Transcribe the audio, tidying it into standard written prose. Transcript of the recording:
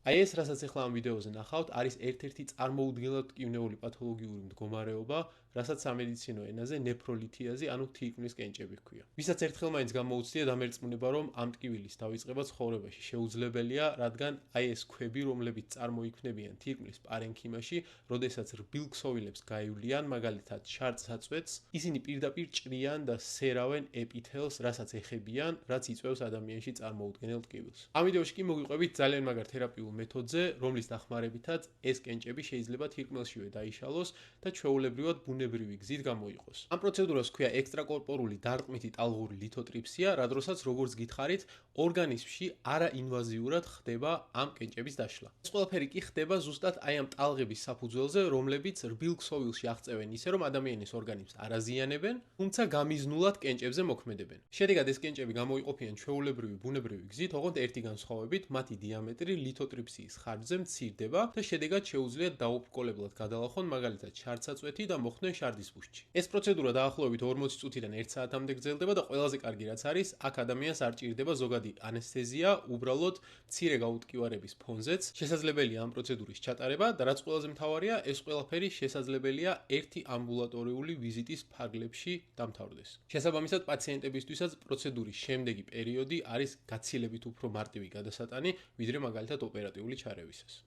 აი ეს, რასაც ახლა ამ ვიდეოზე ნახავთ, არის ერთ-ერთი წარმოუდგენლად ტკივნეული პათოლოგიური მდგომარეობა, რასაც სამედიცინო ენაზე ნეფროლითიაზი, ანუ თირკმლის კენჭები ჰქვია. ვისაც ერთხელ მაინც გამოუცდია დამერწმუნება, რომ ამ ტკივილის დავიწყება ცხოვრებაში შეუძლებელია, რადგან აი ეს ქვები, რომლებიც წარმოიქმნებიან თირკმლის პარენქიმაში, როდესაც რბილ ქსოვილებს გაივლიან, მაგალითად შარდსაწვეთს, ისინი პირდაპირ ჭრიან და სერავენ ეპითელს, რასაც ეხებიან, რაც იწვევს ადამიანში წარმოუდგენელ ტკივილს. ამ ვიდეოში კი მოგიყვებით ძალიან მაგარ თერაპიულ მეთოდზე, რომლის დახმარებითაც ეს კენჭები შეიძლება თირკმელშივე დაიშალოს და ჩვეულებრივად ბუნებრივი გზით გამოიყოს. ამ პროცედურას ჰქვია ექსტრაკორპორული დარტყმითი ტალღური ლითოტრიფსია, რა დროსაც როგორც გითხარით, ორგანიზმში არაინვაზიურად ხდება ამ კენჭების დაშლა. ეს ყველაფერი კი ხდება ზუსტად აი ამ ტალღების საფუძველზე, რომლებიც რბილ ქსოვილში აღწევენ ისე, რომ ადამიანის ორგანიზმს არ აზიანებენ, თუმცა გამიზნულად კენჭებზე მოქმედებენ. შედეგად ეს კენჭები გამოიყოფიან ჩვეულებრივი ბუნებრივი გზით, ოღონდ ერთი განსხვავებით, მათი დიამეტრი ლითოტრიფსიის ხარჯზე მცირდება და შედეგად შეუძლიათ დაუბრკოლებლად გადალახონ მაგალითად შარდსაწვეთი და მოხვდნენ შარდისფუშჩი. ეს პროცედურა დაახლოებით 40 წუთიდან 1 საათამდე გრძელდება და ყველაზე კარგი რაც არის, აქ ადამიანს არ ჭირდება ზოგადი ანესთეზია, უბრალოდ მცირე გაუტკივარების ფონზეც შესაძლებელია ამ პროცედურის ჩატარება და რაც ყველაზე მთავარია, ეს ყველაფერი შესაძლებელია ერთი ამბულატორიული ვიზიტის ფარგლებში დამთავრდეს. შესაბამისად, პაციენტებისთვისაც პროცედურის შემდეგი პერიოდი არის გაცილებით უფრო მარტივი გადასატანი, ვიდრე მაგალითად ოპერატიული ჩარევისას.